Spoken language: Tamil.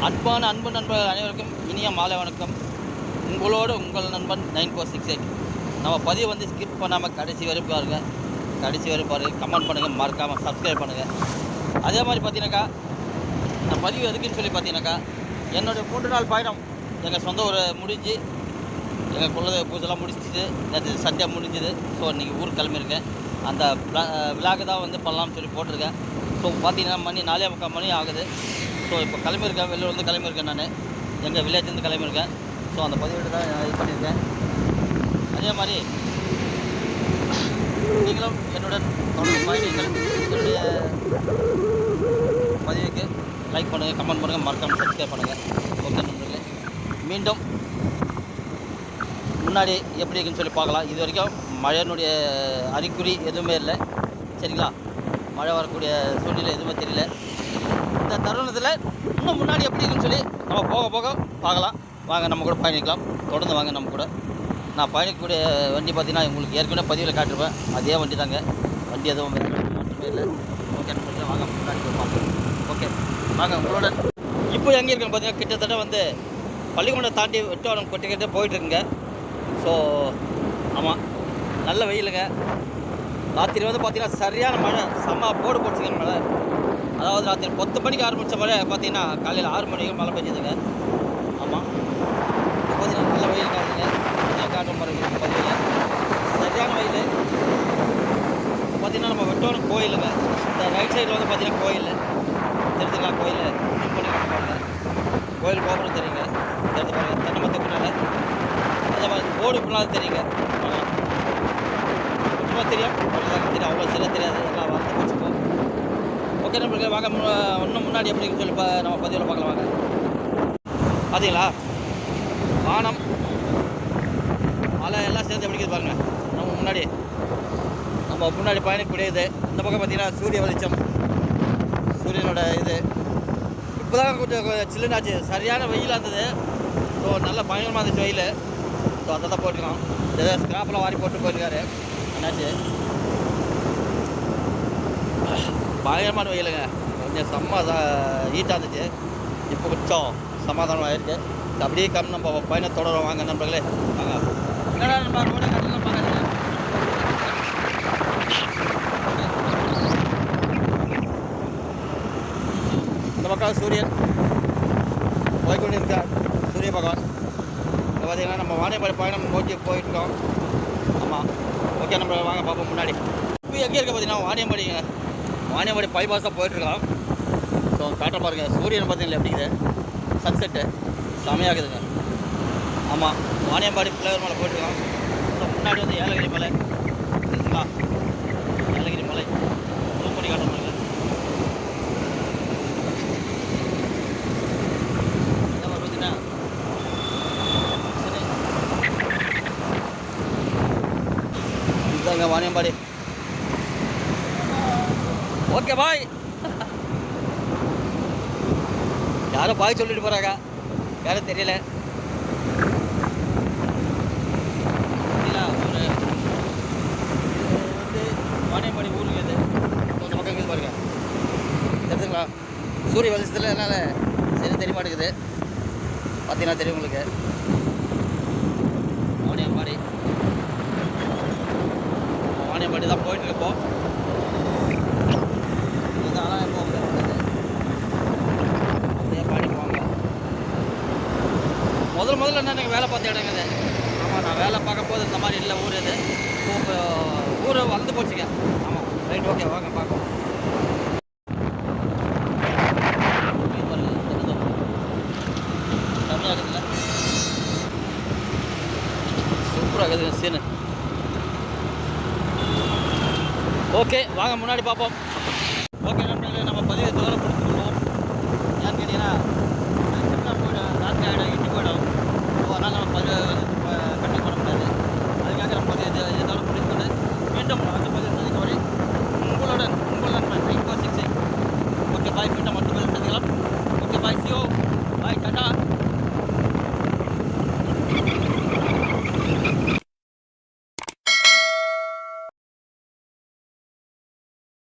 அன்பு நண்பர்கள் அனைவருக்கும் இனிய மாலை வணக்கம். உங்களோடு உங்கள் நண்பன் 9468. நம்ம பதிவை வந்து ஸ்கிப் பண்ணாமல் கடைசி வரை பாருங்கள். கமெண்ட் பண்ணுங்கள், மறக்காமல் சப்ஸ்கிரைப் பண்ணுங்கள். அதே மாதிரி பார்த்தீங்கன்னாக்கா நான் பதிவு எதுக்குன்னு சொல்லி பார்த்தீங்கன்னாக்கா என்னுடைய 3 நாள் பயணம் எங்கள் சொந்த ஊரை முடிஞ்சு எங்கள் குலதெய்வ பூஜைலாம் முடிச்சிட்டு நேற்று சண்டே முடிஞ்சுது. ஸோ இன்றைக்கி ஊருக்கு கிளம்பியிருக்கேன். அந்த விழாக்கு தான் வந்து பண்ணலாம்னு சொல்லி போட்டிருக்கேன். ஸோ பார்த்தீங்கன்னா மணி 4:45 மணி ஆகுது. ஸோ இப்போ கிளம்பியிருக்கேன், வெளியூர் வந்து கிளம்பியிருக்கேன். நான் எங்கள் வில்லேஜ்லேருந்து கிளம்பியிருக்கேன். ஸோ அந்த பதிவேட்டு தான் இது பண்ணியிருக்கேன். அதே மாதிரி நீங்களும் என்னுடன் தொடர்ந்து பயணிகள். என்னுடைய பதிவுக்கு லைக் பண்ணுங்கள், கமெண்ட் பண்ணுங்கள், மறக்காமல் சப்ஸ்கிரைப் பண்ணுங்கள். ஓகே நண்பர்களே, மீண்டும் முன்னாடி எப்படி இருக்குன்னு சொல்லி பார்க்கலாம். இது வரைக்கும் மழையினுடைய அறிகுறி எதுவுமே இல்லை, சரிங்களா? மழை வரக்கூடிய சூழ்நிலை எதுவுமே தெரியல. இந்த தருணத்தில் இன்னும் முன்னாடி எப்படி இருக்குன்னு சொல்லி நம்ம போக போக பார்க்கலாம். வாங்க, நம்ம கூட பயணிக்கலாம். தொடர்ந்து வாங்க நம்ம கூட. நான் பயணிக்கக்கூடிய வண்டி பார்த்திங்கன்னா உங்களுக்கு ஏற்கனவே பதிவில் காட்டிருப்பேன். அதே வண்டி தாங்க. வண்டி எதுவும் மட்டுமே இல்லை. ஓகே நண்பர்களே, வாங்க முன்னாடி போய் பார்க்கலாம். ஓகே வாங்க உங்களோட. இப்போ எங்கே இருக்குன்னு பார்த்தீங்கன்னா கிட்டத்தட்ட வந்து பள்ளிக்கூடம் தாண்டி வெட்டுவானம் கொட்டிக்கிட்டே போயிட்டுருக்குங்க. ஸோ ஆமாம், நல்ல வெயிலுங்க. ராத்திரி வந்து பார்த்திங்கன்னா சரியான மழை, செம்ம போடு போச்சுங்க மழை. அதாவது ராத்திரி 10 மணிக்கு ஆரம்பித்த மழை பார்த்திங்கன்னா காலையில் 6 மணிக்கு மழை பெஞ்சுதுங்க. ஆமாம், பார்த்தீங்கன்னா நல்ல வெயில் காட்டுங்க. காட்டுற மாதிரி இருக்குது பதிவில். சரியான வெயில். பார்த்திங்கன்னா நம்ம வெட்டோன கோயிலுங்க. இந்த ரைட் சைடில் வந்து பார்த்திங்கன்னா கோயில் தெரிஞ்சுங்களா? கோயில் ஜூம் பண்ணி காட்டுவாங்க. கோயில் கோபுரம் தெரியுங்க, தெரிஞ்சு பாருங்கள். தென்னை மரத்து பின்னால் அதே மாதிரி போர்டு பின்னால் தெரியுங்க. ஒன்றுமா தெரியும், தெரியும், அவ்வளோ சில தெரியாது, எல்லாம் வார்த்தை வச்சுப்போம். ஓகே நம்மளுக்கு வாங்க இன்னும் முன்னாடி எப்படின்னு சொல்லி நம்ம பதிவில் பார்க்கலாம். வாங்க. பார்த்தீங்களா வானம் மழை எல்லாம் சேர்ந்து எப்படிக்குது பாருங்கள். நம்ம முன்னாடி பயணிக்கக்கூடியது. இந்த பக்கம் பார்த்தீங்கன்னா சூரிய வெளிச்சம், சூரியனோட இது இப்போ தான் கொஞ்சம் சில்லுனாச்சு. சரியான வெயிலாக இருந்தது. ஸோ நல்லா பயங்கரமாக இருந்துச்சு வெயில். ஸோ அதை தான் போட்டுருக்கோம். இதை ஸ்கிராப்பெலாம் வாரி போட்டு போயிருக்காரு என்னாச்சு. பயங்கரமான வெயிலுங்க. கொஞ்சம் ஹீட்டாக இருந்துச்சு. இப்போ கொஞ்சம் சமாதானம் ஆகிருக்கு. அப்படியே நம்ம பயணம் தொடரும். வாங்க நண்பர்களே, வாங்க. என்னடா நம்ம ரோட கட்டலாம் பார்க்குறேன். இந்த பக்கம் சூரியன் போய்கொண்டிருக்கார், சூரிய பகவான். இப்போ பார்த்தீங்கன்னா நம்ம வாணியம்பாடி பயணம் நோக்கி போயிட்டுருக்கோம். ஆமாம், ஓகே நம்ம வாங்க பார்ப்போம் முன்னாடி. இப்போ எங்கே இருக்க பார்த்தீங்கன்னா வாணியம்பாடி பைபாஸாக போயிட்டுருக்கோம். ஸோ காட்ட பாருங்கள். சூரியன் பார்த்தீங்களா எப்படி இருக்குது, சன்செட்டு செமையாகுதுங்க. ஆமாம், வாணியம்பாடி பிள்ளைவர் மலை போயிட்டுருக்கோம். ஸோ முன்னாடி வந்து ஏலகிரி மலை இருக்குங்களா? ஏலகிரி மலை ஜூம் பண்ணி காட்ட பாருங்க. என்ன பார்த்தீங்கன்னா இதுதாங்க வாணியம்பாடி. Okay bye. யாரோ பாய் சொல்லிட்டு போகிறாங்க, யாரும் தெரியல. ஒரு வந்து வாணியம்பாடி ஊருக்கு இது இந்த பக்கம் இருக்குது பாருங்க, தெரியுதுங்களா? சூரிய வெளிச்சத்தில் என்னால் சரி தெரிய மாட்டேங்குது. பார்த்தீங்கன்னா தெரியும் உங்களுக்கு. வாணியம்பாடி தான் போயிட்டு இருப்போம். இதெல்லாம் எப்போ அப்படியே பாடி போவாங்க. முதல்ல என்ன எனக்கு வேலை பார்த்த இடங்க இது. ஆமாம், நான் வேலை பார்க்கும் போது இந்த மாதிரி இல்லை ஊர் இது. ஸோ இப்போ ஊர் வந்து போச்சுங்க. ஆமாம், ரைட், ஓகே வாங்க பார்க்கலாம். கம்மியாக இருக்குதுல்ல, சூப்பராக இருக்குதுங்க சீனு. ஓகே வாங்க முன்னாடி பார்ப்போம். ஓகே நண்பர்களே, நம்ம பதிவை தூரம் கொடுத்துருவோம். ஏன்னு கேட்டிங்கன்னா ராத்திரி ஆகிடும், இட்டி போயிடும். ஸோ அதனால் நம்ம